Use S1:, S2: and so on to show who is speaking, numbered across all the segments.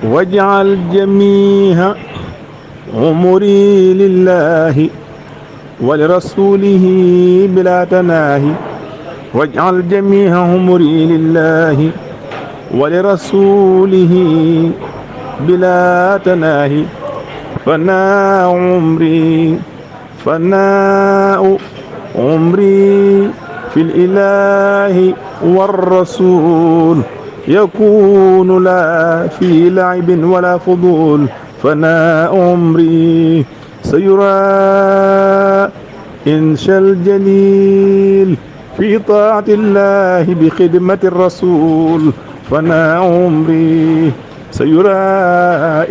S1: واجعل جميع عمري لله ولرسوله بلا تناهي واجعل جميع عمري لله ولرسوله بلا تناهي فناء عمري في الإله والرسول يكون لا في لعب ولا فضول فناء عمري سيرى إنشا الجليل في طاعة الله بخدمة الرسول فناء عمري سيرى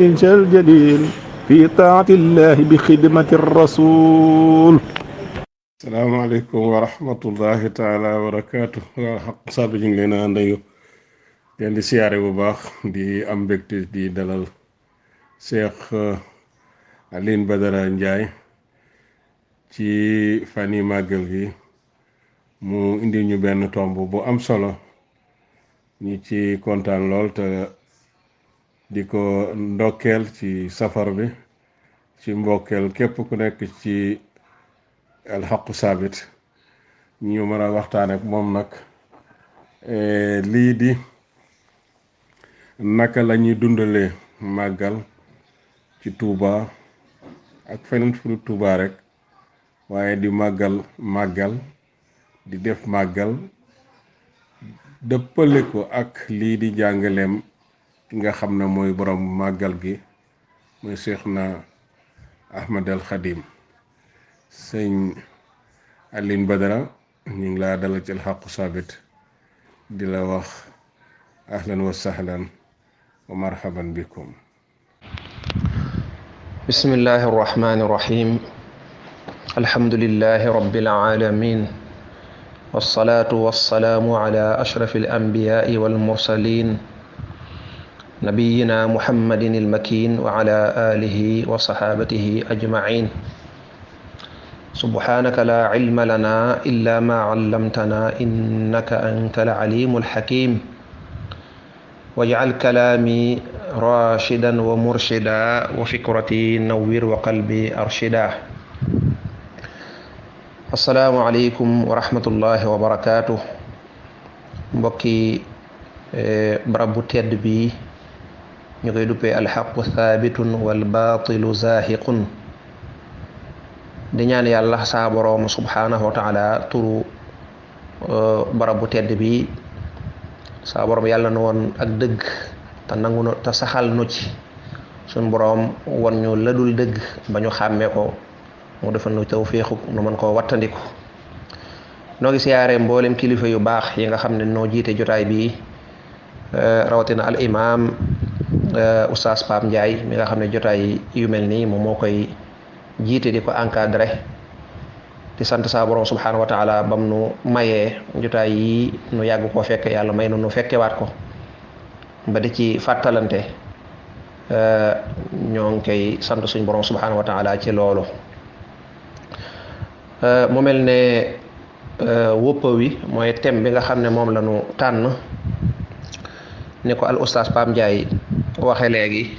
S1: إنشا الجليل في طاعة الله بخدمة الرسول.
S2: salaamaaleykum wa rahmatullahi taala wa barakaatu. waa xaq saabi ñu ngi leen a ndeyu leen di siyaare bu baax di am mbégte di dalal Cheikh Alioune Badara Ndiaye ci fan yi màggal gi mu indi ñu benn tomb bu am solo ñi ci kontaan lool te di ko ndokkeel ci safar bi ci mbokkeel képp ku nekk ci alxaqu saabit ñu mën a waxtaan ak moom nag lii di naka la ñuy dundalee màggal ci Touba ak feneen fu Touba rek waaye di màggal di def màggal dëppale ko ak lii di jàngaleem ki nga xam ne mooy borom màggal gi muy Cheikhna Ahmad al Khadim. sëñ Alioune Badara ñu ngi laa dalal ci alxaqu saabit di la wax ahlan wa sahlan wa marhaban bikum.
S3: bismillahi arrahmani irrahim alhamdulillahi rabbil alamin wassalatu wassalaamu ala ashrafi alanbiyai walmursalin nabiyina muhammadin almakin wa ala alihi wa sahabatihi ajmain subhanaka la ilma lana illa ma allamtana innaka anta al-alimu al-hakim waj'al kalami rashidan wa murshida wa fikrati nawwir wa qalbi arshida. assalaamu aleykum wa rahmatullahi wa barakatuh. mbokki barab bu tedd bi ñu koy duppee alxaqu thabitun wal batilu zahiqun di ñaan yàlla saa boroom subhanahu wa taala turu barab bu tedd bi saa boroom yàlla na woon ak dëgg te nangu na te saxal nu ci suñ boroom won ñu ladul dëgg ba ñu xàmmee ko mu defal nu tawfiixu nu mën koo wattandiku. noo ngi siyaare mboolem kilifa yu baax yi nga xam ne noo jiite jotaay bi rawatina al imam oustaz Pape Ndiaye mi nga xam ne jotaay yu mel nii moom moo koy jiite di ko encadré di sant saa borom subhanahu wa taala bam nu mayee jotaay yi nu yàgg koo fekke yàlla may nu fekkewaat ko ba di ci fàttalante ñoo ngi koy sant suñ borom subhanahu wa taala ci loolu. mu mel ne wóppa wi mooy thème bi nga xam ne moom la ñu tànn ni ko al oustaz Pape Ndiaye waxe léegi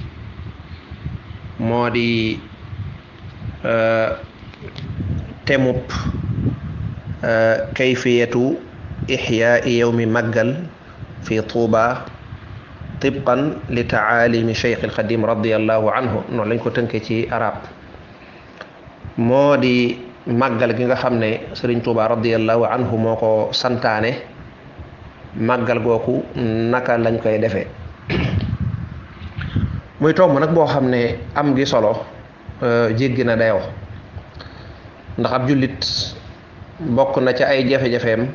S3: moo di temub kayfiyatu ixyaai yowmi màggal fi Tuuba tibqan li taalimi Cheikh al Xadim radiallahu anhu noonu lañ ko tënkee ci arab. moo di màggal gi nga xam ne Sëriñ Tuuba radiallahu anhu moo ko santaane màggal gooku naka lañ koy defee muy tomb nag boo xam ne am gi solo jéggi na dayoo ndax ab jullit bokk na ca ay jafe-jafeem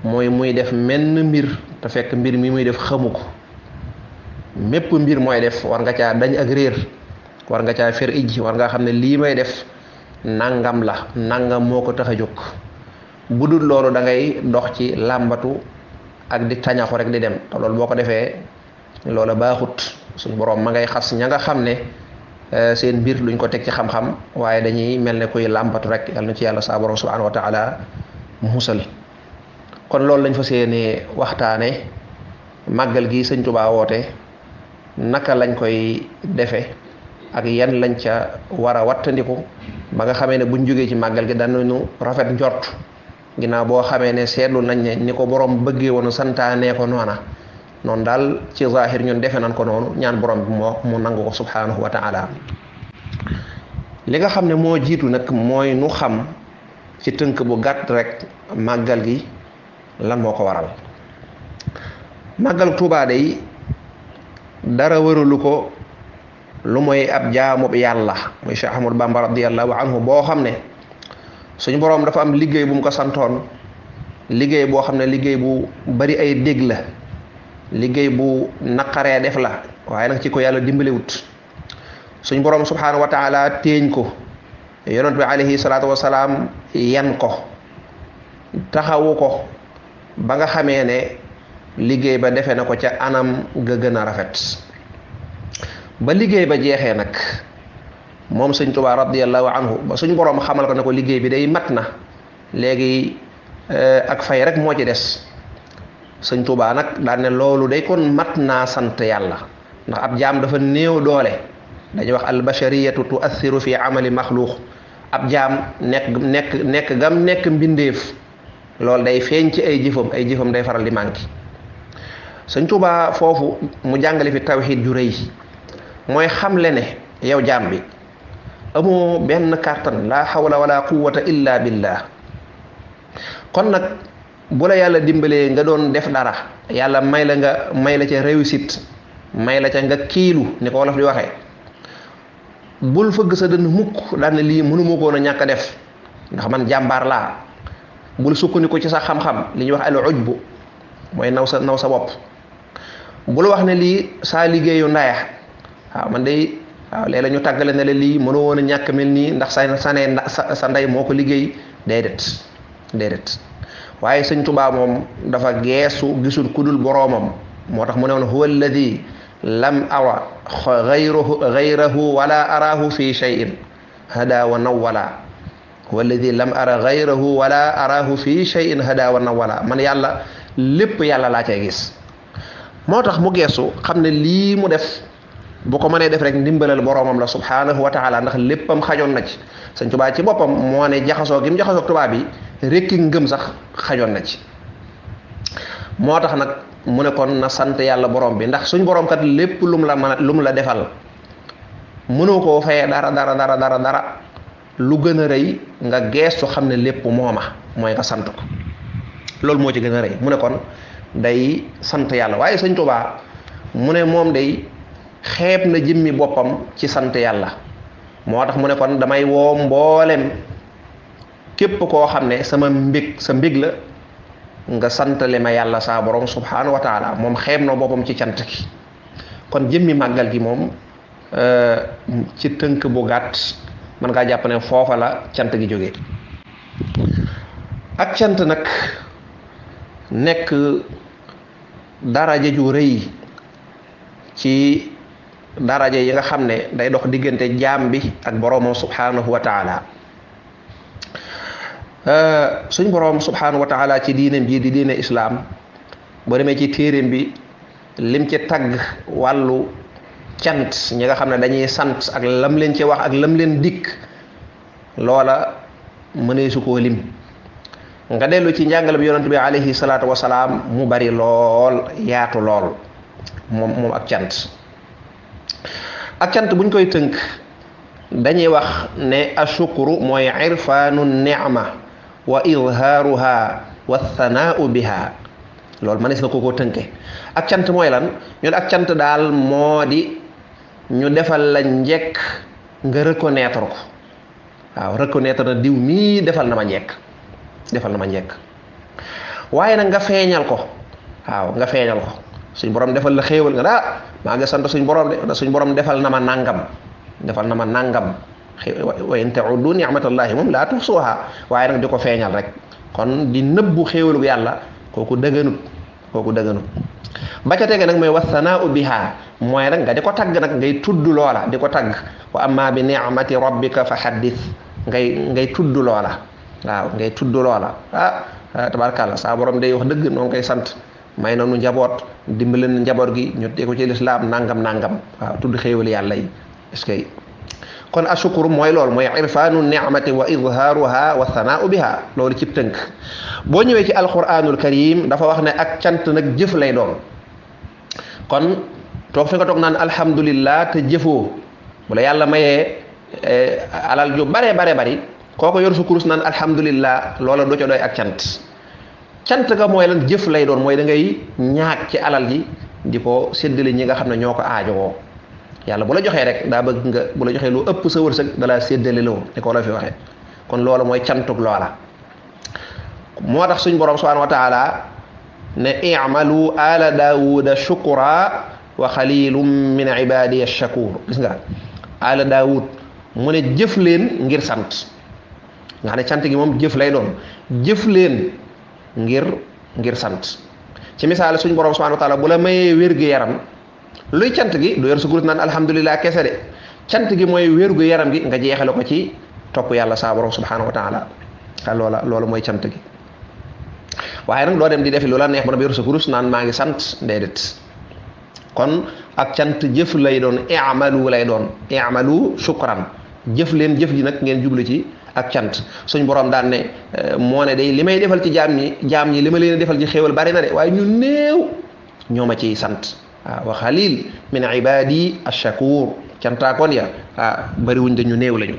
S3: mooy muy def menn mbir te fekk mbir mi muy def xamu ko. mépp mbir mooy def war nga caa dañ ak réer war nga caa fer ij war nga xam ne lii may def nangam la nangam moo ko tax a jóg. bu dul loolu da ngay dox ci làmbatu ak di tañaxu rek di dem te loolu boo ko defee loola baaxut. suñ boroom ma ngay xas ña nga xam ne seen mbir luñ ko teg ci xam-xam waaye dañuy mel ne kuy làmbatu rek yal na ci yàlla saa borom subhanahu wa taala musal. kon loolu lañ fa seenee waxtaane màggal gi sëñ Tuubaa woote naka lañ koy defe ak yan lañ ca war a wattandiku ba nga xamee ne buñ jógee ci màggal gi danañu rafet njort ginnaaw boo xamee ne seetlu nañ ne ni ko borom bëggee woonu santaanee ko noona noonu daal ci zahir ñun defe nañ ko noonu ñaan borom bi mu nangu ko subhanahu wa taala. li nga xam ne moo jiitu nag mooy nu xam ci tënk bu gàtt rek màggal gi lan moo ko waral. màggal Tuubaa day dara waralu ko lu mooy ab jaamub yàlla muy Cheikh Ahmadou Bamba radiyallahu anhu boo xam ne suñu boroom dafa am liggéey bu mu ko santoon, liggéey boo xam ne liggéey bu bari ay dégg la, liggéey bu naqaree def la, waaye nag ci ko yàlla dimbaliwut. suñu boroom subhaanahu wa taala téeñ ko, yonent bi alayhi salaatu wasalaam yan ko, taxawu ko ba nga xamee ne liggéey ba defe na ko ca anam ga gën a rafet. ba liggéey ba jeexee nag moom sëñ Tuubaa radiyallahu anhu ba suñ boroom xamal ko ne ko liggéey bi day mat na léegi ak fay rek moo ci des. sëñ Tuubaa nag daan ne loolu day kon mat naa sant yàlla, ndax ab jaam dafa néew doole. dañuy wax albashariyatu tuassiru fi amali maxluuq. ab jaam nekk gam nekk mbindeef loolu day feeñ ci ay jëfam day faral di manqué. sëñ Tuubaa foofu mu jàngale fi tawxiid ju rëy, mooy xamle ne yow jaam bi amoo benn kàttan laa hawla wala quwwata illa billah. kon nag bu la yàlla dimbalee nga doon def dara, yàlla may la ca réussite, may la ca nga kiilu ni ko wolof di waxee, bul fëgg sa dënn mukk daan ne lii mënu ma koon a ñàkk a def ndax man jàmbaar laa. bul sukkandiku ci sa xam-xam, li ñuy wax al ujbu mooy naw sa bopp. bul wax ne lii saa liggéeyu ndaya, waaw man day waaw léeg la ñu tàggale ne la lii mënoo woon a ñàkk mel nii ndax sa ndey moo ko liggéey. déedéet waaye sëñ Tuubaa moom dafa geesu gisul kudul boroomam, moo tax mu ne woon huwa alladi lam ara gayrahu wala arahu fi shay'in hada wa nawwala. huwa alladi lam ara gayrahu wala arahu fi shay'in hada wa nawwala. man yàlla lépp yàlla laa cay gis. moo tax mu geesu xam ne lii mu def bu ko mënee def rek ndimbalal boroomam la subhanahu wa taala, ndax léppam xajoon na ci. sëñ Tuubaa ci boppam moo ne jaxasoo gi mu jaxasoo tubaab bi rekki ngëm sax xajoon na ci. moo tax nag mu ne kon na sant yàlla borom bi, ndax suñ borom kat lépp lu mu la defal mënoo koo fayee dara lu gën a rëy nga geestu xam ne lépp mooma, mooy nga sant ko. loolu moo ci gën a rëy. mu ne kon day sant yàlla. waaye sëñ Tuubaa mu ne moom day xeeb na jëmmi boppam ci sant yàlla. moo tax mu ne kon damay woo mboolem képp koo xam ne sa mbég la nga santale ma yàlla saa borom subhanahu wa taala. moom xeeb na boppam ci cant gi. kon jëmmi màggal gi moom ci tënk bu gàtt man ngaa jàpp ne foofa la cant gi jógee. ak cant nag nekk daraja ju rëy ci daraja yi nga xam ne day dox diggante jaam bi ak boroomam subhanahu wa taala. suñ boroom subhanahu wa taala ci diineem ji di diine islaam boo demee ci téeréem bi lim ci tagg wàllu cant ñi nga xam ne dañuy sant ak lam leen ci wax ak lam leen dikk, loola mënee su koo lim. nga dellu ci njàngale bi yonent bi alayhi salaatu wasalaam mu bari lool, yaatu lool moom ak cant. ak cant buñ koy tënk dañuy wax ne ashukru mooy irfaanu ni'ma wa izhaaruha wa thanaau biha. loolu mënees na ko tënke. ak cant mooy lan? ñu ak cant daal moo di ñu defal la njekk nga reconnaître ko. waaw reconnaître na diw mii defal na ma njekk waaye nag nga feeñal ko. waaw nga feeñal ko. suñ borom defal la xéewal nga maa ngi sant suñ borom de suñ borom defal na ma nangam wa in ta'uddu ni'matallahi moom laa tuhsuha, waaye nag di ko feeñal rek. kon di nëbbu xéewalu yàlla kooku dëgganut ba ca tege nag mooy wasanaa biha, mooy nag nga di ko tagg nag, ngay tudd loola di ko tagg. wa amma bi ni'mati rabbika fa haddith, ngay tudd loola. waaw ngay tudd loola. tabarkàlla saa borom day wax dëgg noo ngi koy sant may na nu njaboot dimbali na njaboot gi ñu tegu ci lislaam nangam waaw tudd xéewal yàlla yi est-ce que kon ashukuru mooy loolu mooy irfaanu nicmati wa idhaaruha wa thanaau biha loolu ci tënk boo ñëwee ci alquranul karim dafa wax ne ak cant nag jëf lay doon kon toog fi nga toog naan alhamdulillah te jëfoo bu la yàlla mayee alal ju bare bari kooko yor su kurus naan alhamdulillah loola du ca doy ak cant ga mooy lan jëf lay doon mooy da ngay ñaag ci alal ji di ko séddale ñi nga xam ne ñoo ko aajowoo yàlla bu la joxee rek daa bëgg nga bu la joxee lu ëpp sa wërsëg dalaa séddale loo ni ko la fi waxee kon loolu mooy cantug loola moo tax suñ borom subhanahu wa taala ne i'malu ala daawuda shukra wa xalilum min ibadiya shakur gis nga ala daawud mu ne jëf leen ngir sant nga xam ne cant gi moom jëf lay doon jëf leen ngir sant ci misaal suñ borom subhanahu wa taala bu la mayee wér-gu-yaram luy cant gi du yor su gurut naan alhamdulilah kese de cant gi mooy wér-gu-yaram gi nga jeexale ko ci topp yàlla saa borom subhanahu wa taala loola mooy cant gi waaye nag doo dem di defi lu la neex ba na yor sa kurus naan maa ngi sant déedéet kon ak cant jëf lay doon i'malu shukran jëf leen jëf ji nag ngeen jublu ci ak cant suñ borom daan ne moo ne day li may defal ci jaam ñi li ma leen defal ci xéewal bari na de waaye ñu néew ñoo ma ciy sant waaw wa xalil min ibadi ash-shakur cantaakoon ya bariwuñ de ñu néew lañu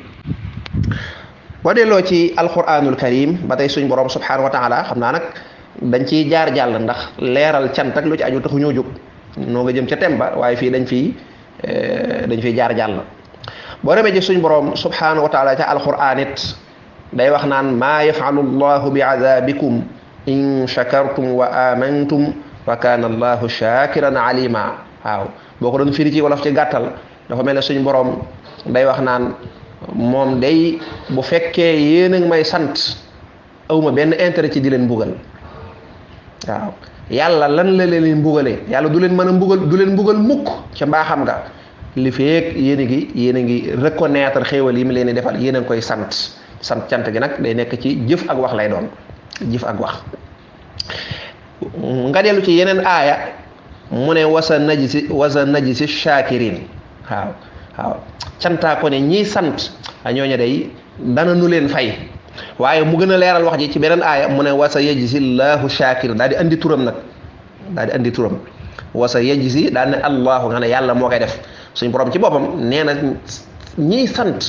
S3: boo delloo ci alquranul karim ba tey suñ borom subhanahu wa taala xam naa nag dañ ciy jaar jàll ndax leeral cant ak lu ci aju taxu ñoo jóg noo nga jëm ca temba waaye fii dañ fiy jaar jàll boo demee ci suñ borom subhanahu wa taala ca alquran it day wax naan maa yafalu llahu bi azabikum in shakartum wa amantum wa kana allahu shakiran alima waaw boo ko doon firi ci wolof ci gàttal dafa mel ne suñ borom day wax naan moom day bu fekkee yéen a ngi may sant awma benn intérêt ci di leen mbugal waaw yàlla lan la leen mbugalee yàlla du leen mën a mbugal mukk ca mbaaxam nga li feek yéen a ngi reconnaître xéewal yi mu leen di defal yéen a ngi koy sant cant gi nag day nekk ci jëf ak wax lay doon jëf ak wax nga dellu ci yeneen aaya mu ne wasa najisi shakirin waaw cantaa ko ne ñiy sant ñooñu day dana nu leen fay waaye mu gën a leeral wax ji ci beneen aaya mu ne wasa yajzi llahu shakir daal di andi turam wasa yajzi daal ne allahu nga ne yàlla moo koy def suñ borom ci boppam nee na ñiy sant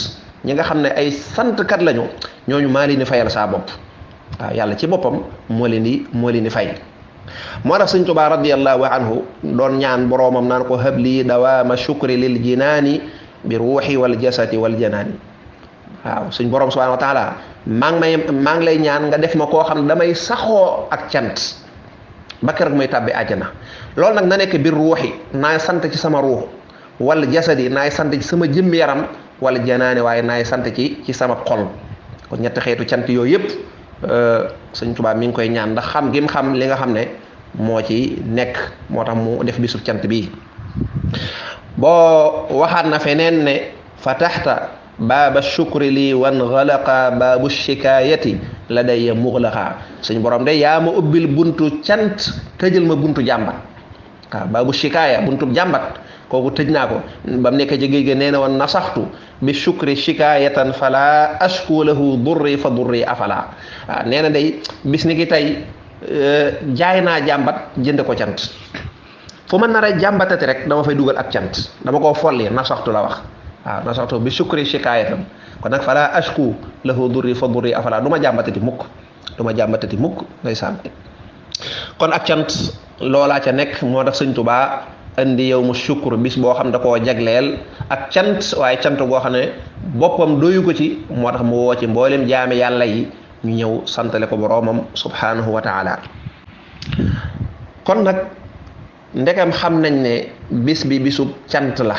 S3: ñi nga xam ne ay santkat lañu ñooñu maa leen di fayal saa bopp waaw yàlla ci boppam moo leen di fay moo tax sëñ Tuubaa radiyallahu anhu doon ñaan boroomam naan ko habli dawaama shukri lil jinaani bi ruuxi wal jasadi wal janaani waaw suñ borom subhanahu wa taala maa ngi lay ñaan nga def ma koo xam ne damay saxoo ak cant ba keroog may tàbbi àjjana loolu nag na nekk biir ruuxi naay sant ci sama ruux wal jasadi naay sant ci sama jëmm yaram wala janaani waaye naay sant ci sama xol kon ñetti xeetu cant yooyu yëpp sëñ Tuubaa mi ngi koy ñaan ndax xam gim xam li nga xam ne moo ci nekk moo tax mu def bisub cant bii boo waxaat na feneen ne fataxta baaba shukri lii wan xalaqa baabu shikaayati la day muxlaqa suñ borom de yaa ma ubbil buntu cant tëjal ma buntu jàmbat waaw baabu shikaaya buntu jàmbat kooku tëj naa ko ba mu nekk ci géej gi nee na woon nasaxtu bi shukri shikaayatan fala ashku lahu durri fa durri afala waaw nee na day bis ni ki tey jaay naa jàmbat jënd ko cant fu ma nar a jàmbatati rek dama fay dugal ak cant dama koo folli nasaxtu la wax waaw nasaxtu bi shukri shikaayatan kon nag fala ashku lahu durri fa durri afala du ma jàmbatati mukk ndeysaan kon ak cant loolaa ca nekk moo tax sëñ Tuubaa indi yow mu sukkur bis boo xam da koo jagleel ak cant waaye cant goo xam ne boppam doyu ko ci moo tax mu woo ci mboolem jaami yàlla yi ñu ñëw santale ko boroomam subhanahu wa taala kon nag ndegam xam nañ ne bis bi bisub cant la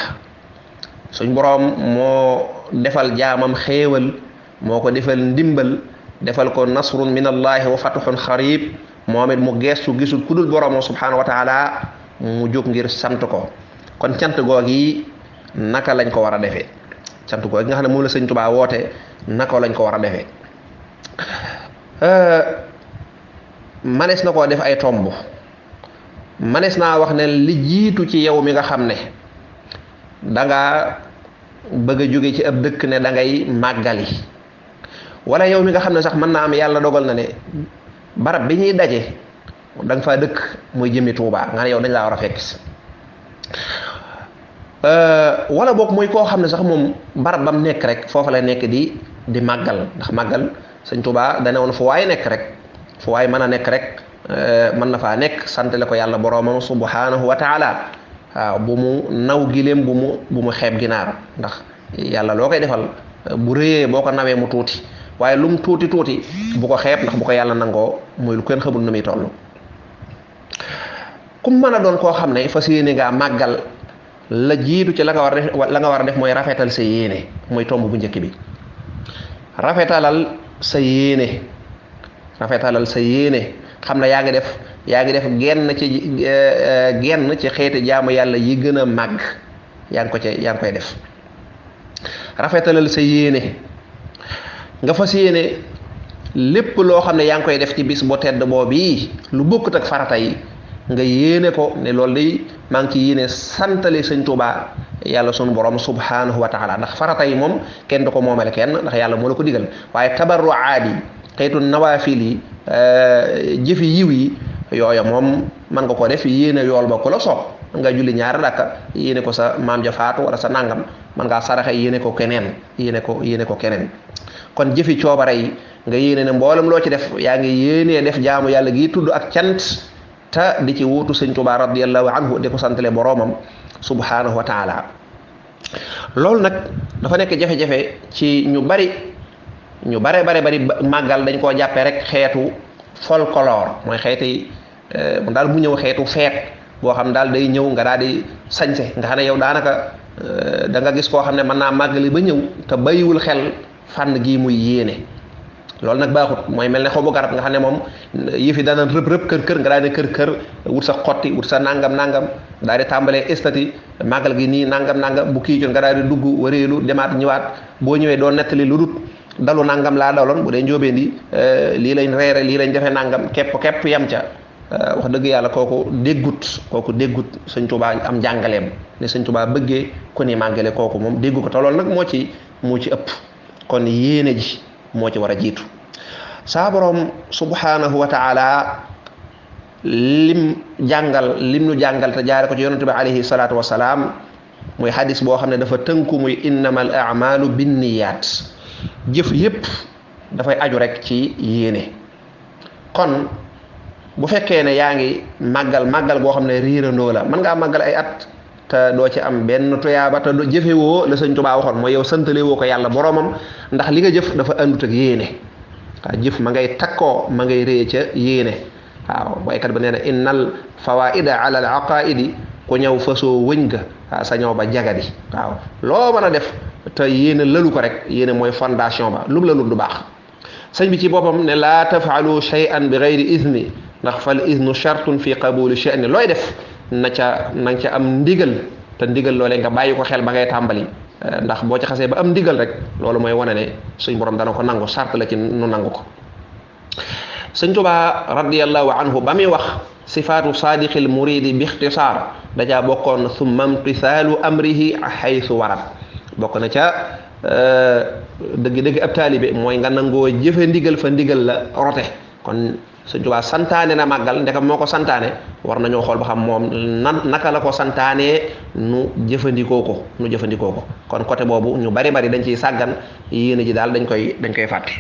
S3: suñ boroom moo defal jaamam xéewal moo ko defal ndimbal defal ko nasrun min allahi wa fatuhun xarib moom it mu geestu gisul ku dul boroomam subhanahu wa taala mu jóg ngir sant ko kon cant goog yi naka lañ ko war a defee cant goog nga xam ne moom la sëñ Tuubaa woote naka lañ ko war a defee manees na koo def ay tomb manees naa wax ne li jiitu ci yow mi nga xam ne danga bëgg a jóge ci ab dëkk ne da ngay màggali wala yow mi nga xam ne sax mën naa am yàlla dogal na ne barab bi ñuy daje da nga faa dëkk muy jëmmi Tuubaa nga ne yow dañ laa war a fekk si wala boog muy koo xam ne sax moom barab bam nekk rek foofa la nekk di màggal ndax màggal sëñ Tuubaa dane woon fu waay nekk rek fu waay mën a nekk rek mën na faa nekk santale ko yàlla boroomam subhanahu wa taala waaw bu mu naw gileem bu mu xeeb ginaar ndax yàlla loo koy defal bu rëyee boo ko nawee mu tuuti waaye lu mu tuuti bu ko xeeb ndax bu ko yàlla nangoo muy lu kenn xamul nu muy toll kum mën a doon koo xam ne fas yéene ngaa màggal la jiitu ci la nga war a def mooy rafetal sa yéene mooy tomb bu njëkk bi rafetalal sa yéene xam ne yaa ngi def genn ci xeeti jaamu yàlla yi gën a màgg yaa ngi koy def rafetalal sa yéene nga fas yéene lépp loo xam ne yaa ngi koy def ci bis bu tedd boobu lu bokkut ak farata yi nga yéene ko ne loolu day maa ngi ci yéene santale sëñ Tuubaa yàlla sunu borom subhanahu wa taala ndax farata yi moom kenn du ko moomale kenn ndax yàlla moo la ko digal waaye tabarruaat yi xeetu nawaafil yi jëfi yiw yi yooya moom man nga ko def yéene yool ba ku la soob nga julli ñaari rakka yéene ko sa maam ja faatu wala sa nangam man ngaa saraxe yéene ko keneen kon jëfi coobare yi nga yéene ne mboolem loo ci def yaa ngi yéenee def jaamu yàlla gi tudd ak cant te di ci wuutu sëñ Tuubaa radiyallahu anhu di ko santale boroomam subhanahu wa taala loolu nag dafa nekk jafe-jafe ci ñu bari màggal dañ koo jàppee rek xeetu folklore mooy xeeti mu daal mu ñëw xeetu feet boo xam daal day ñëw nga daal di sañse nga xam ne yow daanaka da nga gis koo xam ne mën naa màggali ba ñëw te bàyyiwul xel fànn gii muy yéene loolu nag baaxut mooy mel ne xobu garab nga xam ne moom yëfi dana rëb kër nga daal di kër wut sa xotti wut sa nangam daal di tàmbalee estati màggal gi nii nangam bu kii jot nga daal di dugg wareelu demaat ñëwaat boo ñëwee doo nettali lu dut dalu nangam laa daloon bu dee njóobeen di lii lañ reere lii lañ defee nangam képp yam ca wax dëgg yàlla kooku déggut sëñ Tuubaa am njàngaleem ne sëñ Tuubaa bëggee ku ni màggale kooku moom déggu ko te loolu nag moo ci ëpp kon yéene ji moo ci war a jiitu saa borom subhanahu wa taala lim nu jàngal te jaare ko ci yonente bi alayhi salaatu wasalaam muy hadis boo xam ne dafa tënku muy innamal a'malu binniyat jëf yépp dafay aju rek ci yéene kon bu fekkee ne yaa ngi màggal goo xam ne riirandoo la mën ngaa màggal ay at te doo ci am benn tuyaaba te doo jëfewoo la sëñ Tuubaa waxoon mooy yow santale woo ko yàlla boroomam ndax li nga jëf dafa àndut ak yéene waaw jëf ma ngay takkoo ma ngay rée ca yéene waaw baykat ba nee na innal fawaida ala al aqaidi ku ñëw fasoo wëñ ga waaw sa ñëw ba jagadi waaw loo mën a def te yéene lalu ko rek yéene mooy fondation ba lum la du baax sëñ bi ci boppam ne laa tafaalu shay'an bi gayri idni ndax fal idnu shartun fi qabuli sha'ni looy def na ca am ndigal te ndigal loolee nga bàyyi ko xel ba ngay tàmbali ndax boo ci xasee ba am ndigal rek loolu mooy wane ne suñ borom dana ko nangu sart la ci nu nangu ko sëñ Tuubaa radiyallahu anhu ba muy wax sifaatu saadiqil muridi bi ixtisaar dajaa bokkoon summa imtisaalu amrihi xaysu warat bokk na ca dëgg ab taalibe mooy nga nangoo jëfe ndigal fa ndigal la rote kon sëñ Tuubaa santaane na màggal ndekam moo ko santaane war nañoo xool ba xam moom naka la ko santaanee nu jëfandikoo ko kon côté boobu ñu bari dañ ciy sàggan yéene ji daal dañ koy fàtte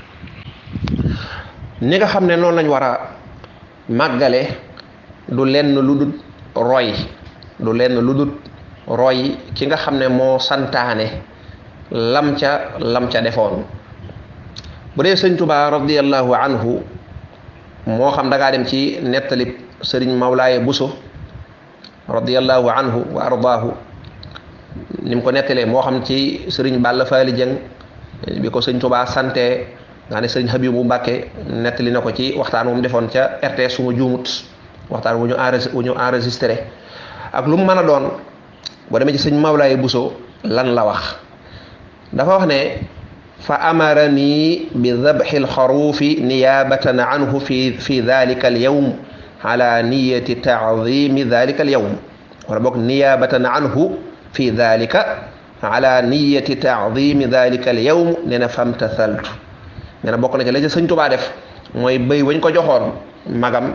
S3: ni nga xam ne noonu lañ war a màggale du lenn lu dul roy ki nga xam ne moo santaane lam ca defoon bu dee sëñ Tuubaa radiyallahu anhu moo xam da ngaa dem ci nettalib sëriñ Mawlaaye Buso radiyallahu anhu wa ardaahu ni mu ko nettalee moo xam ci sëriñ Balla Faali Jeng bi ko sëñ Tuubaa sante nga ne sëriñ Habibu Mbàkke nettali na ko ci waxtaan wu mu defoon ca RTS su ma juumut waxtaan wu ñu enregistré ak lu mu mën a doon boo demee ci sëñ Mawlaaye Buso lan la wax dafa wax ne fa amarani bi dabxi alxaruufi niyaabatan anhu fi dalika alyawm ala niyati taadimi dalika al yawm wala boog niyabatan anhu fi dalika ala niyati taadimi dalika al yawm nee na famtathaltu nee na bokk na ci la ca sëñ Tuubaa def mooy bëy wañ ko joxoon magam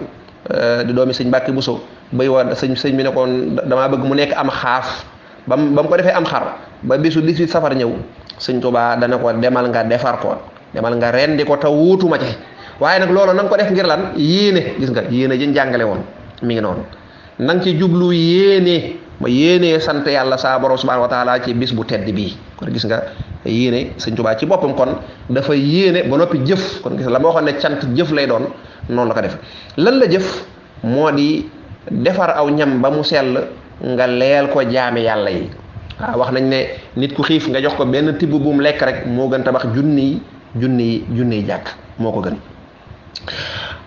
S3: di doomi sëñ Mbàkke Buso bëy wa sëñ bi ne ko damaa bëgg mu nekk am xaaf ba mu ko defee am xar ba bisu 18 safar ñëw sëñ Tuubaa dana ko demal nga defar ko demal nga rendi ko te wuutuma ci waaye nag loolu na nga ko def ngir lan yéene gis nga yéene ji njàngale woon mi ngi noonu na nga ci jublu yéene sant yàlla saa borom subhanahu wa taala ci bis bu tedd bii kon gis nga yéene sëñ Tuubaa ci boppam kon dafa yéene ba noppi jëf kon gis nga la ma waxoon ne cant jëf lay doon noonu la ko def lan la jëf moo di defar aw ñam ba mu sell nga leel ko jaami yàlla yi waaw wax nañ ne nit ku xiif nga jox ko benn tibb bu mu lekk rek moo gën tabax junniy jàkk moo ko gën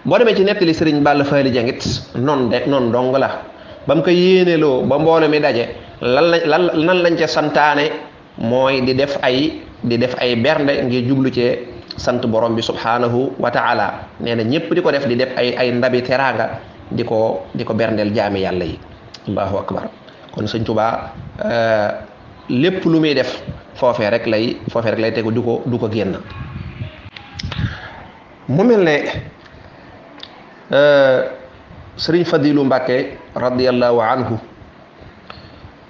S3: boo demee ci nettali sëriñ Balla Faali Jangit noonu dong la ba mu ko yéeneloo ba mboole mi daje lan lañ ca santaane mooy di def ay bernde ngir jublu cee sant borom bi subhanahu wa taala nee na ñëpp di ko def di def ay ndabi teraanga di ko berndeel jaami yàlla yi allahu akbar kon sëñ Tuubaa lépp lu muy def foofee rek lay tegu du ko génn mu mel ne sëriñ Fadilu Mbàkke radiyallahu anhu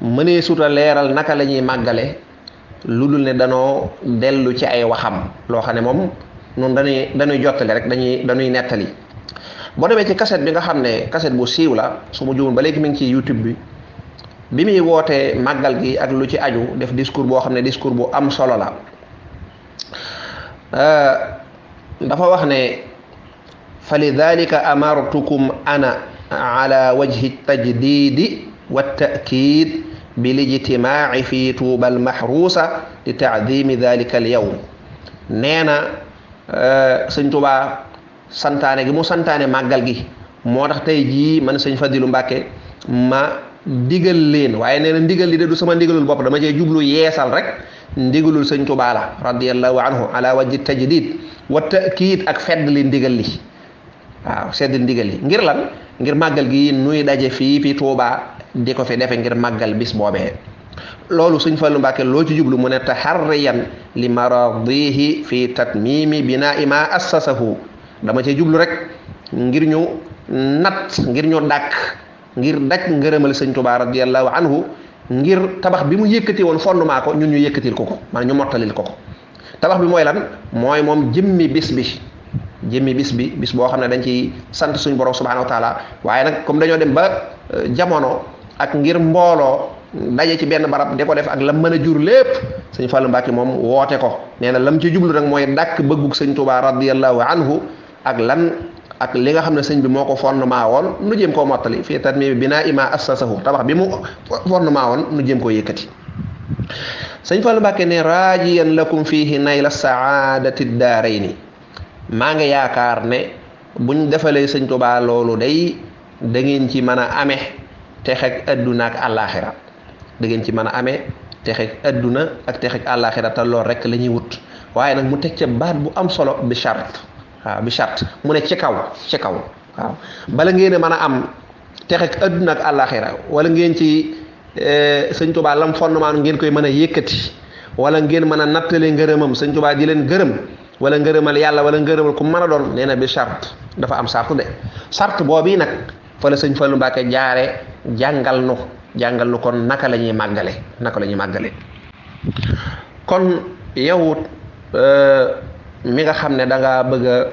S3: mënee suta leeral naka la ñuy màggale lu dul ne danoo dellu ci ay waxam loo xam ne moom noonu dañuy jottali rek dañuy nettali boo demee ci cassette bi nga xam ne cassette bu siiw la su ma juumul ba léegi mi ngi ci YouTube bi muy wootee màggal gi ak lu ci aju def discours boo xam ne discours bu am solo la dafa wax ne fa lidalika amartukum ana ala wajhi tajdidi wa taakid bilijtimaaci fi tuuba almahruusa li taadimi dalika al yawm nee na sëñ Tuubaa santaane gi mu santaane màggal gi moo tax tey jii man sëñ Fadilu Mbàkke ma digal leen waaye nee na ndigal li de du sama ndigalul bopp dama cee jublu yeesal rek ndigalul sëñ Tuubaa la radiyallahu anhu ala wajhi tajdid wa taakid ak fedd li ndigal li waaw sedd ndigal li ngir lan ngir màggal gi nuy daje fii Tuubaa di ko fi defe ngir màggal bis boobee loolu sëñ Fallu Mbàkke loo ci jublu mu ne taharriyan li maradihi fi tatmimi binaa'i ma assasahu dama cee jublu rek ngir ñu dàkk ngir daj ngërëmal sëñ Tuubaa radiyallahu anhu ngir tabax bi mu yëkkati woon fondement ko ñun ñu yëkkatil ko maanaam ñu mottalil ko tabax bi mooy lan mooy moom jëmmi bis boo xam ne dañ ciy sant suñ borom subhanahu wa taala waaye nag comme dañoo dem ba jamono ak ngir mbooloo daje ci benn barab di ko def ak lam mën a jur lépp sëñ Fallu Mbàkke moom woote ko nee na lam ci jublu nag mooy dàkk bëggug sëñ Tuubaa radiyallahu anhu ak li nga xam ne sëñ bi moo ko fondement woon nu jéem koo mottali fii tatmimi binaa'i maa assasahu tabax bi mu fondement woon nu jéem koo yëkkati sëñ Fallu Mbàkke ne raajiyan lakum fiihi nayla saadati daarayni maa ngi yaakaar ne buñ defalee sëñ Tuubaa loolu day da ngeen ci mën a amee texeg adduna ak àllaaxira da ngeen ci mën a amee texeg adduna ak texeg àllaaxira te loolu rek la ñuy wut waaye nag mu teg ca baat bu am solo bi charte waaw bi charte mu ne ci kaw waaw bala ngeen a mën a am texeg adduna ak àllaaxira wala ngeen ci sëñ Tuubaa lam fondement ngeen koy mën a yëkkati wala ngeen mën a nattale ngërëmam sëñ Tuubaa di leen gërëm wala ngërëmal yàlla wala ngërëmal ku mën a doon nee na bi charte dafa am charte de charte boobu nag fa la sëñ Fallu Mbàkke jaare jàngal nu kon naka la ñuy màggale kon yow mi nga xam ne da nga bëgg a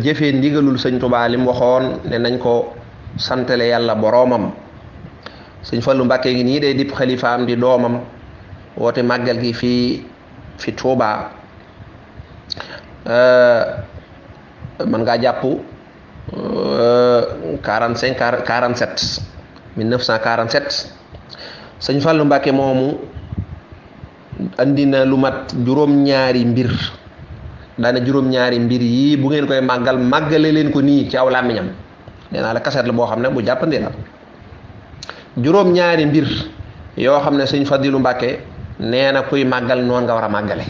S3: jëfee ndigalul sëñ Tuubaa li mu waxoon ne nañ ko santale yàlla boroomam sëñ Fallu Mbàkke ngi nii day dip xalifaam di doomam woote màggal gi fi Tuubaa mën ngaa jàpp 1947 sëñ Fallu Mbàkke moomu andi na lu mat juróom-ñaari mbir daana juróom-ñaari mbir yii bu ngeen koy màggale leen ko nii ci aw làmmiñam nee naa la kaset la boo xam ne bu jàppandi la juróom-ñaari mbir yoo xam ne sëñ Fadilu Mbàkke nee na kuy màggal noonu nga war a màggale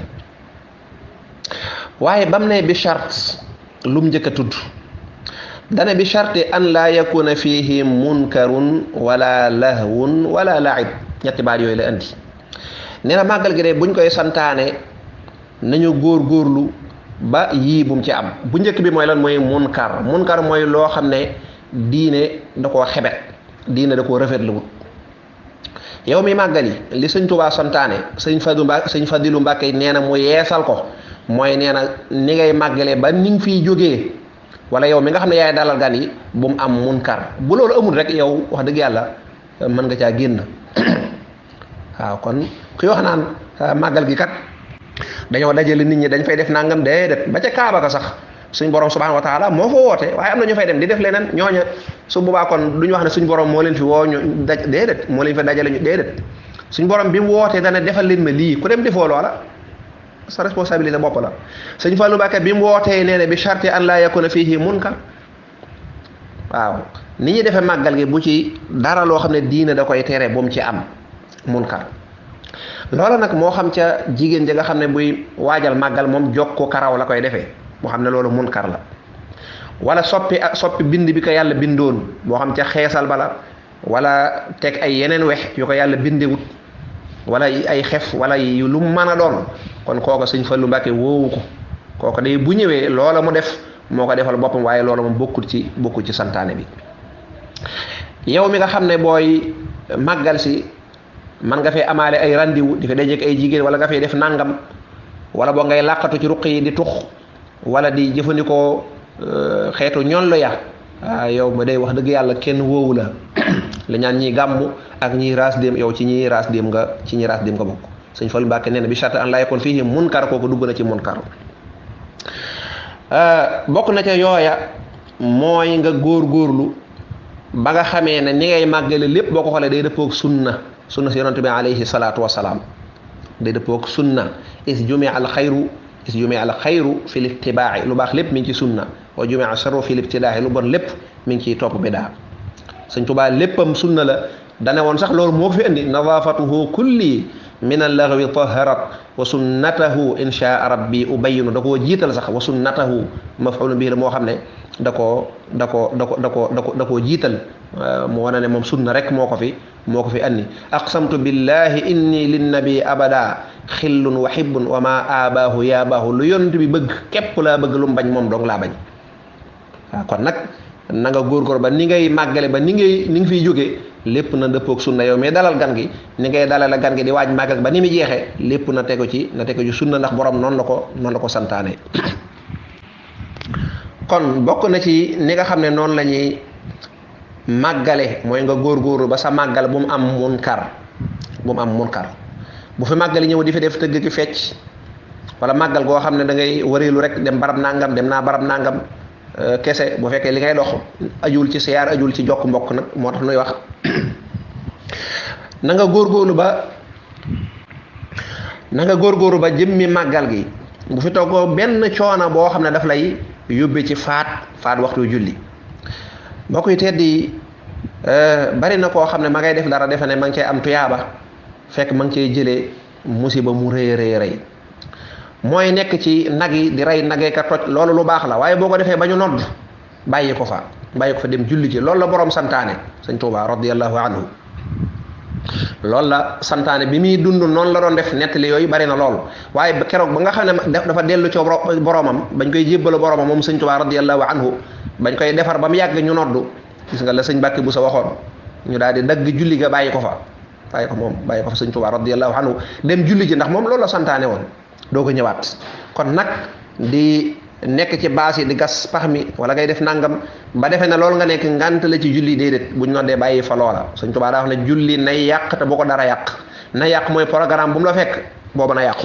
S3: waaye bam ne bi charte lum njëkk a tudd dana bi sharti an laa yakuna fihi munkarun wala lahwun wala laib ñetti baat yooyu la andi nee na màggal gi de buñ koy santaane nañu góorgóorlu ba yii bum ci am bu njëkk bi mooy lan mooy munkar mooy loo xam ne diine da koo xebet diine da koo rafet lu wut yow mi màggali li sëñ Tuubaa santaane sëñ Fadilu Mbàkke nee na mu yeesal ko mooy nee na ni ngay màggalee ba ni nga fiy jógee wala yow mi nga xam ne yaay dalal gan yi bu mu am munkar bu loolu amul rek yow wax dëgg yàlla mën nga caa génn waaw kon kuy wax naan màggal gi kat dañoo dajale nit ñi dañ fay def nangam déedéet ba ca Kaaba ga sax suñ borom subhanahu wa taala moo fa woote waaye am na ñu fay dem di def leneen ñooña su boobaa kon duñu wax ne suñ borom moo leen fi woo ñu déedéet moo leen fi dajale ñu déedéet suñ borom bi mu wootee dana defal leen ma lii ku dem defoo loola sa responsabilité bopp la sëñ Fallou Mbacké bi mu wootee nee na bi sharti an laa yakuna fihi munkar waaw ni ñuy defee màggal gi bu ci dara loo xam ne diine da koy tere bu mu ci am munkar loola nag moo xam ca jigéen ja nga xam ne buy waajal màggal moom jokku karaw la koy defee moo xam ne loolu munkar la wala soppi bind bi ko yàlla bindoon moo xam ca xeesal bala wala teg ay yeneen wex yu ko yàlla bindewut wala ay xef wala lu mu mën a doon kon kooka sëñ Fallu Mbàkke woowu ko kooka day bu ñëwee loola mu def moo ko defal boppam waaye loola moom bokkul ci santaane bi yow mi nga xam ne booy màggal si man nga fee amaale ay rendez-vous di fi dajeek ay jigéen wala nga fay def nangam wala boo ngay làqatu ci ruq yi di tux wala di jëfandikoo xeetu ñoon la ya yow ma day wax dëgg yàlla kenn woowu la la ñaan ñiy gàmmu ak ñiy raas dem yow ci ñiy raas dem nga bokk sëñ Fallu Mbàkke nee na bi sart an laa yakun fiihi munkar kooku dugg na ci munkar bokk na ca yooya mooy nga góorgóorlu ba nga xamee ne ni ngay màggale lépp boo ko xoolee day dëppoog sunna si yonent bi alayhi salaatu wasalaam day dëppoog sunna is jumia al xayru fi littibaa'i lu baax lépp mi ngi ci sunna wa jumia sharru fi libtidaa'i lu bon lépp mi ngi ciy topp bidaa sëñ Tuubaa léppam sunna la dane woon sax loolu moo ko fi indi nadaafatuhu kulli min allaghwi taharat wa sunnatahu insha rabbi ubayinu da koo jiital sax wa sunnatahu maf'ulun bihi la moo xam ne da koo jiital mu wane ne moom sunna rek moo ko fi andi aqsamtu billahi inni linnabi abada xillun wa hibbun wa ma abaahu yaabaahu lu yonent bi bëgg képp laa bëgg lu mu bañ moom dong laa bañ waaw kon nag na nga góorgóor ba ni ngay màggale ba ni nga fiy jógee lépp na dëppoog sunna yow mais dalal gan gi ni ngay dalal gan gi di waaj màggal ba ni mu jeexee lépp na tegu ci sunna ndax borom noonu la ko santaane kon bokk na ci ni nga xam ne noonu la ñuy màggale mooy nga góorgóorlu ba sa màggal bu mu am munkar bu fi màggali ñëw di fi def tëgg ki fecc wala màggal goo xam ne da ngay wëreelu rek dem barab nangam dem naa barab nangam kese bu fekkee li ngay dox ajul ci siyaar ajul ci jokk mbokk nag moo tax nuy wax na nga góorgóorlu ba jëmmi màggal gi bu fi toggoo benn coono boo xam ne daf lay yóbbe ci faat waxtu julli mbokk yi teddi bari na koo xam ne ma ngay def dara defe ne ma ngi cay am tuyaaba fekk ma ngi cay jëlee musiba mu rëy mooy nekk ci nag yi di rey nagee ka toj loolu lu baax la waaye boo ko defee ba ñu nodd bàyyi ko fa dem julli ci loolu la borom santaane sëñ Tuubaa radiyallahu anhu loolu la santaane bi muy dund noonu la doon def nettali yooyu bari na lool waaye keroog ba nga xam ne dafa dellu ci boromam bañ koy jébbala boromam moom sëñ Tuubaa radiyallahu anhu bañ koy defar ba mu yàgg ñu noddu gis nga la sëñ Mbàkke bu sa waxoon ñu daal di dagg julli ga bàyyi ko fa sëñ Tuubaa radiyallahu anhu dem julli ji ndax moom loolu la santaane woon doo ko ñëwaat kon nag di nekk ci baas yi di gas pax mi wala ngay def nangam ba defee ne loolu nga nekk ngant la ci julli déedéet buñ noddee bàyyi fa loola sëñ Tuubaa daa wax ne julli nay yàq te bu ko dara yàq na yàq mooy programme bu mu la fekk booba na yàq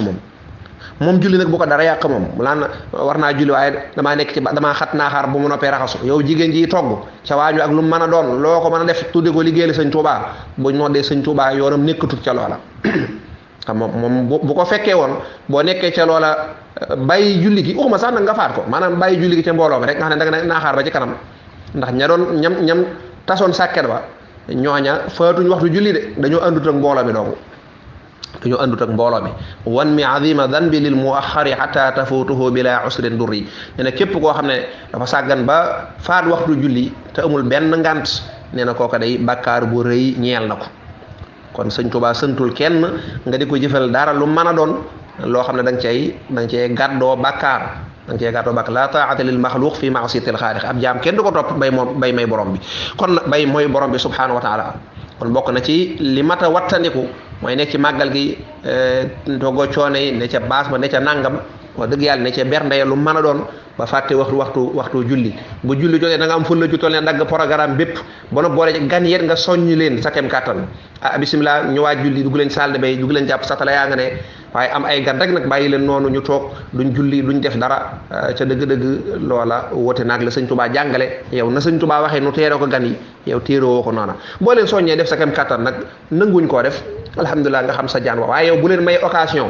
S3: moom julli nag bu ko dara yàq moom laan war naa julli waaye damaa xat naa xaar bu mu noppee raxasu yow jigéen ji togg ca waañu ak lu mu mën a doon loo ko mën a def tudde ko liggéeyal sëñ Tuubaa buñ noddee sëñ Tuubaa yoonam nekkatut ca loola xam moom bu ko fekkee woon boo nekkee ca loola bàyyi julli gi uxuma sax nag nga faat ko maanaam bàyyi julli gi ca mbooloo mi rek nga xam ne danga naa xaar ba ci kanam ndax ña doon ñam tasoon sàkket ba ñooña faatuñ waxtu julli de dañoo àndut ak mbooloo mi dong duñu andut ak mbooloo mi wan mi azima danbi lil muaxari xata tafutuhu bila usrin durri nee na képp koo xam ne dafa sàggan ba faat waxtu julli te amul benn ngant nee na kooka day bàkkaar bu rëy ñeel na ko kon sëñ Tuubaa santul kenn nga di ko jëfal dara lu mën a doon loo xam ne da nga cay gàddoo bàkkaar la taa'ata lil maxluq fi maasiyatil xaaliq ab jaam kenn du ko topp bay may borom bi kon bay mooy borom bi subhanahu wa taala kon bokk na ci li mat a wattandiku mooy nekk ci màggal gi toggoo coone yi ne ca baas ba ne ca nangam wax dëgg yàlla ne ca bernde lu mën a doon ba fàtte waxtu julli bu julli jotee da nga am fulla ju toll ne dagg programme bépp ba na boole ci gan yet nga soññ leen sa kem kàttan bisimilah ñu waaj julli dugg leen salle de bain dugg leen jàpp satala yaa nga ne waaye am ay gan rek nag bàyyi leen noonu ñu toog duñ julli duñ def dara ca dëgg-dëgg loola woote naag la sëñ Tuubaa jàngale yow na sëñ Tuubaa waxee nu teeroo ko gan yi yow téeroo ko noona boo leen soññee def sa kem kàttan nag nanguñ koo def alhamdulilah nga xam sa jaan wa waaye yow bu leen may occasion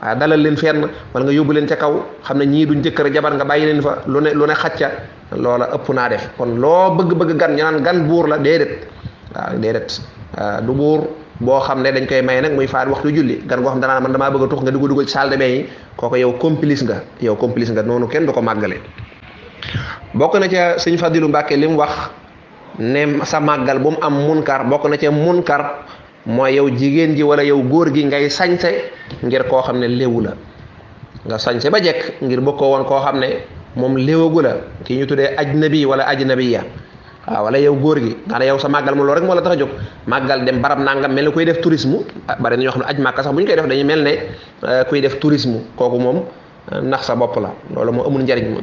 S3: waaw dalal leen fenn wala nga yóbbu leen ca kaw xam ne ñii duñ jëkkër jabar nga bàyyi leen fa lu ne xacca loola ëpp naa def kon loo bëgg gan ñu naan gan buur la déedéet du buur boo xam ne dañ koy may nag muy faat waxtu julli gan goo xam danaa man damaa bëgg a tux nga dugal ci salle de bain yi kooku yow complice nga noonu kenn du ko màggale bokk na ca sëñ Fadilu Mbàkke li mu wax ne sa màggal bu mu am munkar bokk na ca munkar mooy yow jigéen ji wala yow góor gi ngay sañse ngir koo xam ne léwu la nga sañse ba jekk ngir bëgg ko woon koo xam ne moom léwagu la kii ñu tuddee ajnabi wala ajnabiya waaw wala yow góor gi nga ne yow sa màggal ma loolu rek moo la tax a jóg màggal dem barab nangam mel ne kuy def tourisme bari na ñoo xam ne aj màkka sax bu ñu koy def dañuy mel ne kuy def tourisme kooku moom nax sa bopp la loolu moo amul njariñ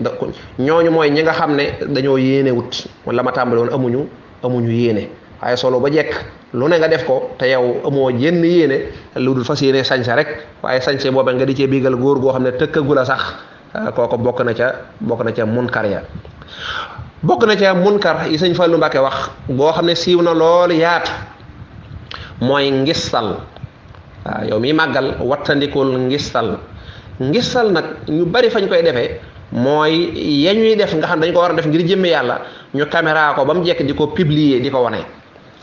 S3: ñooñu mooy ñi nga xam ne dañoo yéene wut wala ma tàmbali woon amuñu yéene waaye solo ba jekk lu ne nga def ko te yow amoo jenn yéene lu dul fas yéene sañse rek waaye sañse booba nga di cee biigal góor goo xam ne tëkkagu la sax kooko bokk na ca munkar ya bokk na ca munkar yi sëñ Fallu Mbàkke wax boo xam ne siiw na loolu yaatu mooy ngistal waaw yow mi màggal wattandikul ngistal nag ñu bari fañ koy defee mooy ya ñuy def nga xam dañ ko war a def ngir jëmme yàlla ñu caméra ko ba mu jekk di ko publier di ko wane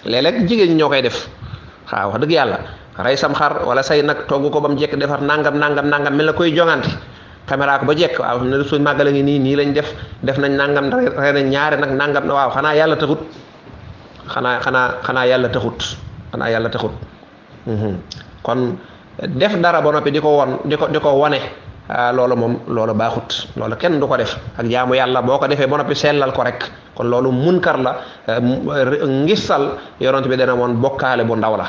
S3: léeg-léeg jigéen ñi ñoo koy def waaw wax dëgg yàlla rey sam xar wala say nag togg ko ba mu jekk defar nangam mel na koy jongante caméra ko ba jekk waaw ne suñ màggala ngi nii lañ def nañ nangam rey nañ ñaare nag nangam waaw xanaa yàlla taxut xanaa yàlla taxut kon def dara ba noppi di ko wane loolu baaxut loolu kenn du ko def ak jaamu yàlla boo ko defee ba noppi sellal ko rek kon loolu munkar la ngistal yonent bi dana woon bokkaale bu ndaw la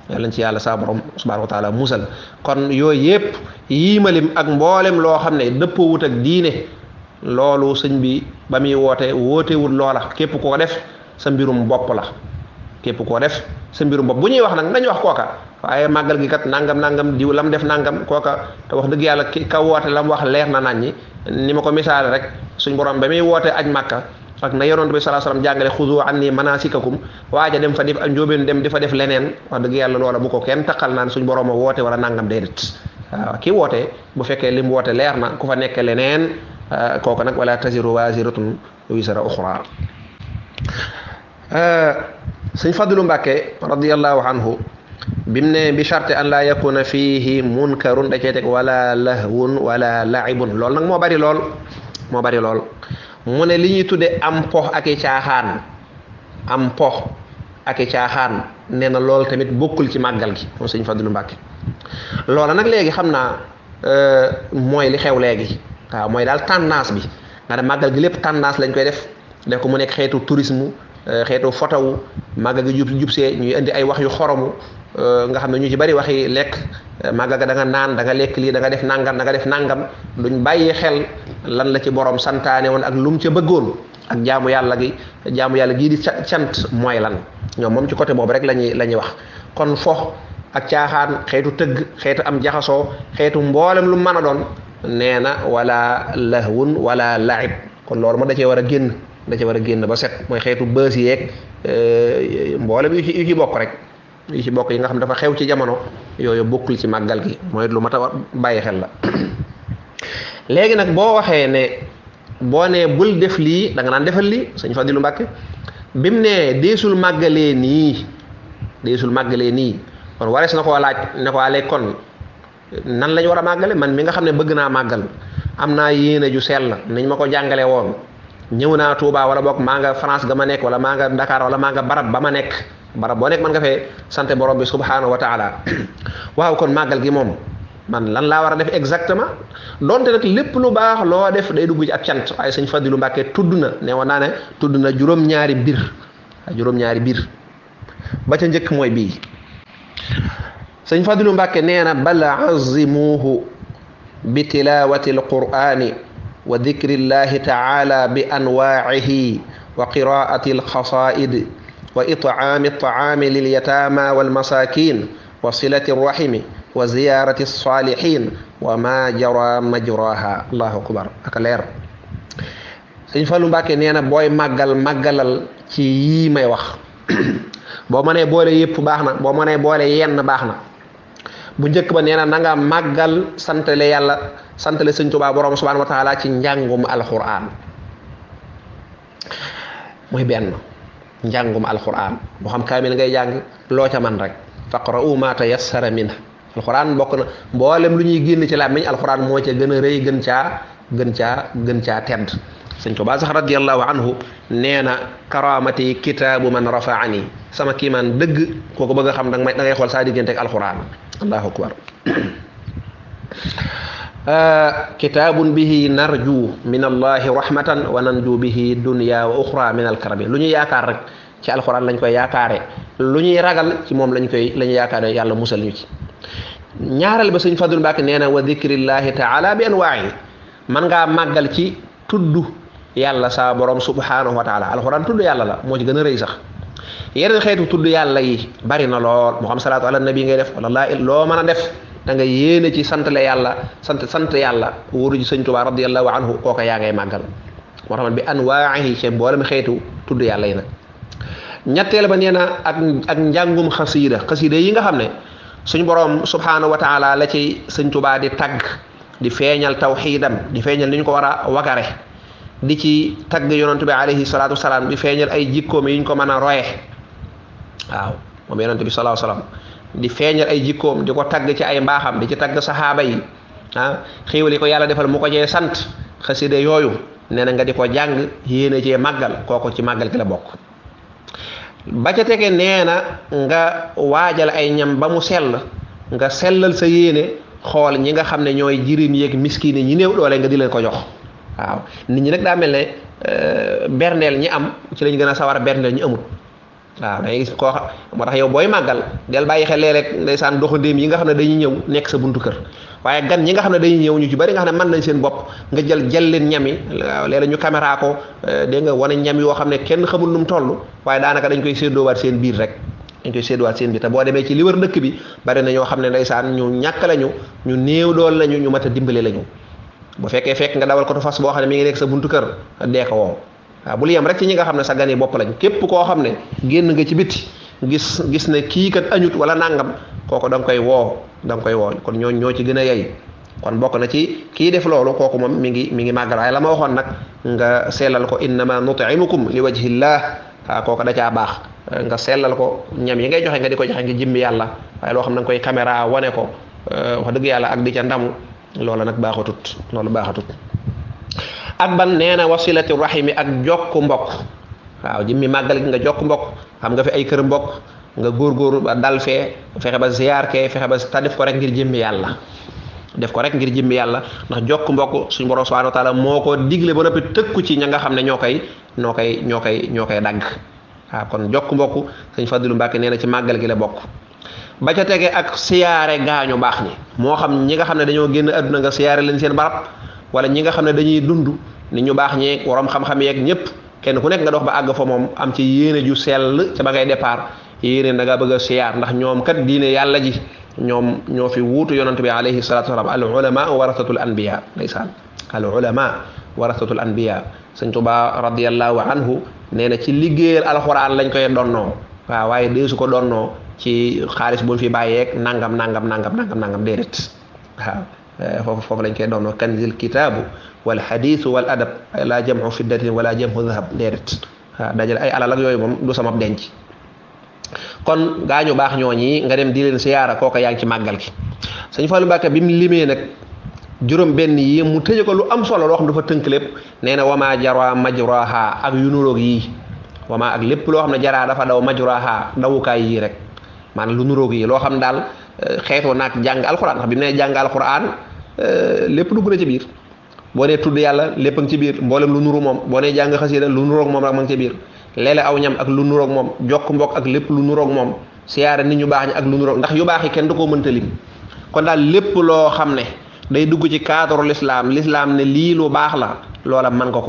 S3: yàlla ci yàlla saa borom subhanahu wa taala musal kon yooyu yëpp yiimalim ak mboolem loo xam ne dëppoo wut ak diine loolu sëñ bi ba muy wootewul loola képp koo def sa mbirum bopp la bu ñuy wax nag nañ wax kooka waaye màggal gi kat nangam diw lam def nangam kooka te wax dëgg yàlla ka woote lam wax leer na nañ ñi ni ma ko misaale rek suñ borom ba muy woote aj màkka ak na yonent bi sallallahu alayhi wasallam jàngale xudu anni manasikakum waaja dem fa def ak njóobeen dem di fa def leneen wax dëgg yàlla loola bu ko kenn taqal naan suñ borom a woote wala nangam déedéet waaw kii woote bu fekkee li mu woote leer na ku fa nekk leneen kooku nag wala taziru waziratun wisra uxra sëñ Fadilu Mbàkke radiyallahu anhu bim ne bi charte an laa yakuna fihi munkarun da cee teg wala lahwun wala laibun loolu nag moo bari lool mu ne li ñuy tudde am pox ak i caaxaan nee na loolu tamit bokkul ci màggal gi moom sëñ Fadilu Mbàkke loola nag léegi xam naa mooy li xew léegi waaw mooy daal tendance bi nga ne màggal gi lépp tendance lañ koy def ko mu nekk xeetu tourisme xeetu fotowu màggal gi jubsee ñuy indi ay wax yu xoromu nga xam ne ñu ci bari waxi lekk màggal ga da nga naan da nga lekk lii da nga def nangam duñ bàyyi xel lan la ci borom santaane woon ak lu mu ca bëggoon ak jaamu yàlla gii di cant mooy lan ñoom moom ci côté boobu rek la ñuy wax kon fo ak caaxaan xeetu tëgg xeetu am jaxasoo xeetu mboolem lu mën a doon nee na wala lahwun wala laib kon loolu ma da cee war a génn ba set mooy xeetu bës yeeg mboolem yu ci bokk rek yu ci bokk yi nga xam dafa xew ci jamono yooyu bokkul ci màggal gi mooy lu mat a bàyyi xel la léegi nag boo nee bul def lii da nga naan defal lii sëñ Fadilu Mbàkke bim ne deesul màggalee nii kon warees na koo laaj ne ko ale kon nan lañ war a màggale man mi nga xam ne bëgg naa màggal am naa yéene ju sell niñ ma ko jàngale woon ñëw naa Touba wala boog maa nga France ga ma nekk wala maa nga Dakar wala maa nga barab ba ma nekk barab boo nekk man nga fee sant borom bi subhanahu wa taala waaw kon màggal gi moom man lan laa war a def exactement donte nag lépp lu baax loo def day dugg ci ak cant waaye sëñ Fadilu Mbàkke tudd na ne woon naa ne tudd na juróom-ñaari biir ba ca njëkk mooy bii sëñ Fadilu Mbàkke nee na bal azimuhu bi tilawati alqur'ani wa dikri llahi taala bi anwaa'ihi wa qiraati alxasaa'id wa it'aami altaami lilyataama walmasakin wa silati arrahimi wa ziyarati alsalihin wa ma jara majraha allahu akbar aka leer sëñ Fallu Mbàkke nee na booy màggalal ci yii may wax boo mënee boole yëpp baax na boo mënee boole yenn baax na bu njëkk ba nee na nga màggal santale yàlla santale sëñ Tuubaa borom subhanahu wa taala ci njàngum alquran muy benn njàngum alquran boo xam kaamil ngay jàng loo ca man rek faqra'u ma tayassara minhu alquran bokk na mboolem lu ñuy génn ci làmmiñ alquran moo ca gën a rëy gën caa tedd sëñ Tuubaa sax radiyallahu anhu nee na karamati kitaabu man rafaani sama kiimaan dëgg kooku bëgg a xam da ngay xool saa diggante ak alquran allahu akbar kitaabun bihi narju min allahi rahmatan wa nanju bihi dunya wa uxra min alkarami lu ñuy yaakaar rek ci alquran lañ koy yaakaare lu ñuy ragal ci moom la ñuy yaakaare yàlla musal ñu ci ñaareel ba sëñ Fadul Mbàkke nee na wa dikrillahi taala bi anwaa'i man ngaa màggal ci tudd yàlla sa borom subhanahu wa taala alquran tudd yàlla la moo ci gën a rëy sax yeneen xeetu tudd yàlla yi bari na lool moo xam salaatu ala nabi ngay def wala loo mën a def da nga yéene ci sant yàlla wóoru ji sëñ Tuubaa radiyallahu anhu kooka yaa ngay màggal moo tax man bi anwaahi ci mboolem xeetu tudd yàlla yi nag ñetteel ba nee na ak njàngum xasiida yi nga xam ne suñ borom subhanahu wa taala la ci sëñ Tuubaa di tagg di feeñal tawxiidam di feeñal ni ñu ko war a wagare di ci tagg yonent bi alayhi salaatu wasalaam di feeñal ay jikkoom yi ñu ko mën a roye waaw moom yonent bi sallallahu alayhi wasallam di feeñal ay jikkoom di ko tagg ci ay mbaaxam di ci tagg saxaaba yi xéewal yi ko yàlla defal mu ko cee sant xasida yooyu nee na nga di ko jàng yéene cee màggal kooku ci màggal gi la bokk ba ca tege nee na nga waajal ay ñam ba mu sell nga sellal sa yéene xool ñi nga xam ne ñooy jirim yeeg miskin yi ñi néew doole nga di leen ko jox waaw nit ñi nag daa mel ne berndeel ñi am ci lañ gën a sawar berndeel ñi amut waaw dangay gis koo xam moo tax yow booy màggal del bàyyi xel rek ndeysaan doxandéem yi nga xam ne dañuy ñëw nekk sa buntu kër waaye gan ñi nga xam ne dañuy ñëw ñu ci bari nga xam ne mën nañ seen bopp nga jël leen ñami waaw léeg-léeg ñu caméra ko dégg nga wane ñam yoo xam ne kenn xamul nu mu toll waaye daanaka dañ koy séddoowaat seen biir rek te boo demee ci li wër dëkk bi bari na ñoo xam ne ndeysaan ñu ñàkk lañu ñu néew dool lañu ñu mat a dimbale lañu bu fekkee fekk nga dawal ko tu fas boo xam ne mi ngi nekk sa buntu kër dee ko woo waaw bul yem rek ci ñi nga xam ne sa gan yi bopp lañ képp koo xam ne génn nga ci biti gis ne kii kat añut wala nangam kooku da nga koy woo kon ñoo ci gën a yey kon bokk na ci kii def loolu kooku moom mi ngi màggal waaye la ma waxoon nag nga sellal ko innama nutimukum li wajhillah waaw kooku da caa baax nga sellal ko ñam yi ngay joxe nga di ko joxe ngi jëmmi yàlla waaye loo xam ne nga koy caméra wane ko wax dëgg yàlla ak di ca ndamu loolu nag baaxatut ak ban nee na wasilati rahimi ak jokku mbokk waaw jëmmi màggal gi nga jokk mbokk xam nga fi ay kër mbokk nga góorgóorlu ba dal fee fexe ba ziyaar kee fexe ba ta def ko rek ngir jëmmi yàlla ndax jokk mbokk suñu borom subhanahu wa taala moo ko digle ba noppi tëkku ci ña nga xam ne ñoo koy dagg waaw kon jokk mbokk sëñ Fadilu Mbàkke nee na ci màggal gi la bokk ba ca tege ak siyaare gaañu baax ñi moo xam ñi nga xam ne dañoo génn àdduna nga siyaare leen seen barab wala ñi nga xam ne dañuy dund ni ñu baax ñeeg waroom xam-xam yeeg ñëpp kenn ku nekk nga dox ba àgg fa moom am ci yéene ju sell ca ba ngay départ yéene da nga bëgg a siyaar ndax ñoom kat diine yàlla ji ñoom ñoo fi wuutu yonante bi alayhi salatu wasalaam al ulama warasatul anbiya ndeysaan al ulama warasatul anbiya sëñ Tuubaa radiyallahu anhu nee na ci liggéeyal alxuraan lañ koy donnoo waaw waaye deesu ko donnoo ci xaalis bu ñu fi bàyyeeg nangam déedéet waaw foofu lañ koy donnoo kanzil kitaabu wal xadiisu wal adab la jam'u fiddatin wala jam'u dhahab déedéet waaw dajale ay alal ak yooyu moom du sama denc kon gaañu baax ñooñi nga dem di leen siyaara kooka yaa ngi ci màggal gi. sëñ Fallu Mbàkke bi mu limee nag juróom benn yi mu tëje ko lu am solo loo xam dafa tënk lépp nee na wama jara majraha ak yu nuroog yii wama ak lépp loo xam ne jaraa dafa daw majraha dawukaay yii rek maanaam lu nuroog yi loo xam daal xeetoo naag jàng alquran ndax bi mu ne jàng alquran lépp dugg na ci biir boo nee tudd yàlla lépp a ngi ci biir mboolem lu nuru moom boo nee jàng xasida lu nuroog moom rek ma ngi ci biir leele aw ñam ak lu nuroog moom jokk mbokk ak lépp lu nuroog moom siyaare nit ñu baax ñi ak lu nuroog ndax yu baax yi kenn du koo mënta lim kon daal lépp loo xam ne day dugg ci cadre l'islam ne lii lu baax la loola mën nga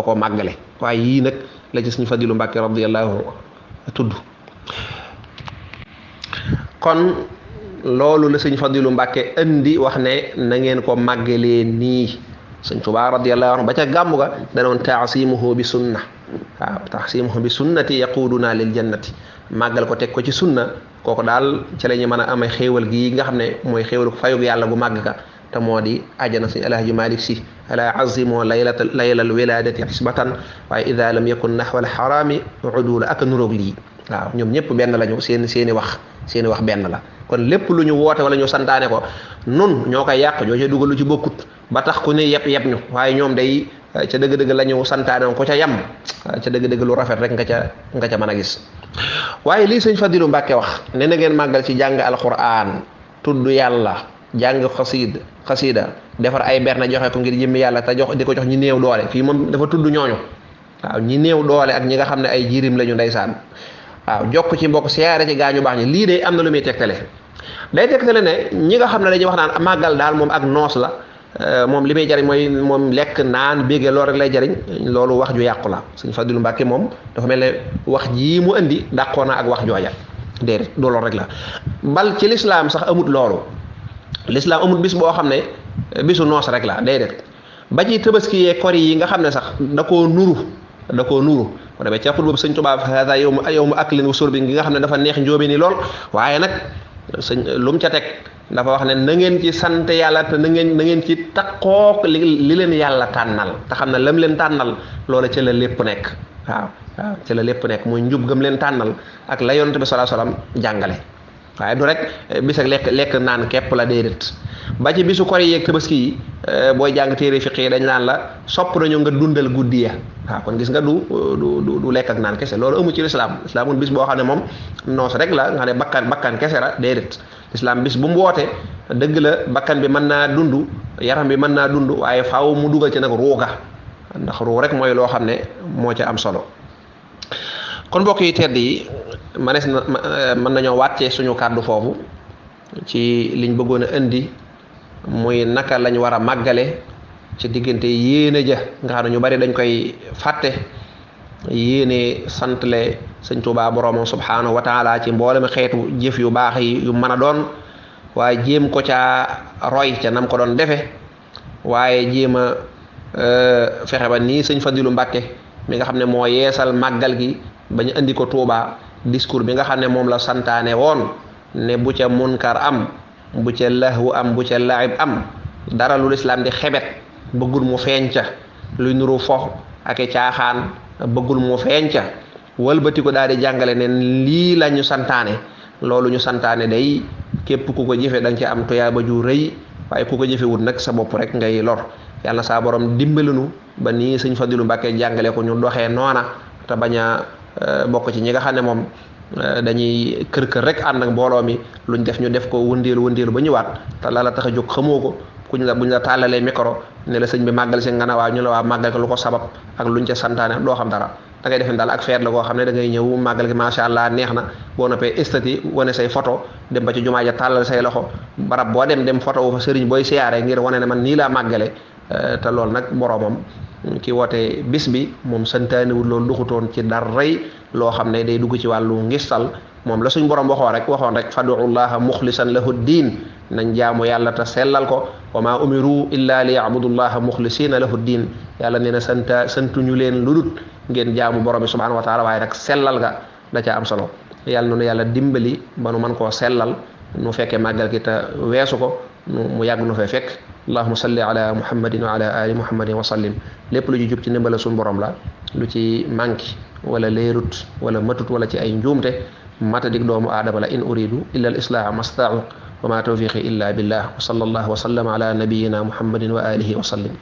S3: koo màggale waaye yii nag la ci suñu Fadilu Mbàkke radiyallahu tudd kon loolu la sëñ Fadilu Mbàkke indi wax ne na ngeen ko màggalee nii sëñ Tuubaa radiyallahu anhu ba ca gàmmu ga danoon taasimuhu bi sunna waaw taasimuhu bi sunnati yaquduna lil jannati màggal ko teg ko ci sunna kooku daal ci la ñu mën a amee xéewal gi nga xam ne mooy xéewal fayug yàlla gu màgg ka te moo di ajana sëñ Alaaji Malik Si ala azimoo laylal wiladati xisbatan waaye ida lam yakun naxwal xaraami udula ak nuróog lii waaw ñoom ñëpp benn lañu seeni wax benn la kon lépp lu ñu woote wala ñu santaane ko nun ñoo koy yàq ñoo ca dugal lu ci bokkut ba tax ku ne yeb ñu waaye ñoom day ca dëgg-dëgg la ñu santaane ko ca yam ca dëgg-dëgg lu rafet rek nga ca mën a gis waaye lii sëñ Fadilu Mbàkke wax ne na ngeen màggal ci jàng alquran tudd yàlla jàng xasida defar ay berne joxe ko ngir jëmmi yàlla te di ko jox ñi néew doole fii moom dafa tudd ñooñu waaw ñi néew doole ak ñi nga xam ne ay jirim lañu ndeysaan waaw jokk ci mbokk siyaare ci gaañu baax ñi lii de am na lu muy tegtale day tegtale ne ñi nga xam ne dañuy wax naan màggal daal moom ak noos la moom li muy jariñ mooy moom lekk naan béggee loolu rek lay jariñ loolu wax ju yàqu la sëñ Fadilu Mbàkke moom dafa mel ne wax jii mu indi dàqoo na ak wax jooja déedéet du loolu rek la bal ci lislaam sax amut loolu lislaam amut bis boo xam ne bisu noos rek la déedéet ba ci tabaski yee kori yi nga xam ne sax da koo nuru ko demee ca xut boobu sëñ Tuubaa hada yawmu aklin wa surbin gi nga xam ne dafa neex njóobe ni lool waaye nag lu mu ca teg dafa wax ne na ngeen ci sant yàlla te na ngeen ci takkook li leen yàlla tànnal te xam ne lam leen tànnal loola ca la lépp nekk waaw ca la lépp nekk muy njub gëm leen tànnal ak la yonent bi sallallahu alayhi wasallam jàngale waaye du rek bis ak lekk naan képp la déedéet ba ci bisu kori yeeg tabaski yi booy jàng téere fiq yi dañ naan la sopp nañu nga dundal guddi ya waaw kon gis nga du lekk ak naan kese loolu amu ci lislaam mun bis boo xam ne moom noos rek la nga xam ne bakkan kese la déedéet lislaam bis bu mu woote dëgg la bakkan bi mën naa dund yaram bi mën naa dund waaye faaw mu dugal ci nag ruuga ndax ruu rek mooy loo xam ne moo ca am solo kon mbokk yi tedd yi mën nañoo wàccee suñu kàddu foofu ci liñ bëggoon a indi muy naka lañ war a màggale ci diggante yéene ja nga xam ne ñu bari dañ koy fàtte yéene santle sëñ Tuubaa boroomam subhaanahu wa taala ci mboolem xeetu jëf yu baax yi yu mën a doon waaye jéem ko ca roy ca nam ko doon defe waaye jéem a fexe ba nii sëñ Fadilu Mbàkke mi nga xam ne moo yeesal màggal gi ba ñu indi ko Tuubaa discours bi nga xam ne moom la santaane woon ne bu ca munkar am bu ca lahwu am bu ca laib am dara lu lislaam di xebet bëggul mu feeñ ca luy nuru fo ak caaxaan bëggul mu feeñ ca wëlbati ko daal di jàngale ne lii la ñu santaane loolu ñu santaane day képp ku ko jëfe da nga ci am tuyaaba ju rëy waaye ku ko jëfewut nag sa bopp rek ngay lor yàlla saa borom dimbalinu ba nii sëñ Fadilu Mbàkke jàngale ko ñu doxee noona te bañ a bokk ci ñi nga xam ne moom dañuy kër rek ànd ak mbooloo mi luñ def ñu def ko wëndeelu ba ñëwaat te la tax a jóg xamoo ko buñ la tàllalee micro ne la sëñ bi màggal si nga ne waaw ñu la waa màggal ko lu ko sabab ak luñ ca santaane doo xam dara da ngay defen daal ak feet la koo xam ne da ngay ñëw màggal gi macha allah neex na boo noppee estati wane say photo dem ba ci jumaa ja tàllal say loxo barab boo dem photo wu fa sëriñ booy siyaare ngir wane ne man nii laa màggale te loolu nag boroomam ki woote bis bi moom santaaniwul loolu duxutoon ci daray loo xam ne day dugg ci wàllu ngistal moom la suñ borom waxoon rek fadullaha muxlisan lahu diin nañ jaamu yàlla te sellal ko wa ma umiru illa li yabudullaha muxlisina lahu diin yàlla nee na santuñu leen lu dut ngeen jaamu borom bi subhanahu wa taala waaye nag sellal ga da ca am solo yàlla noonu yàlla dimbali ba nu mën koo sellal nu fekkee màggal gi te weesu ko mu yàgg nu fay fekk allahuma salli ala muhammadin wa ala ali muhammadin wa sallim lépp lu ci jub ci ndimbala suñu borom la lu ci manqué wala leerut wala matut wala ci ay njuumte matadik doomu aadama la in uridu illa al islaaha mastaau wa ma tawfiqi illa billah wa sallallahu wa sallam ala nabiyina muhammadin wa alihi wa sallim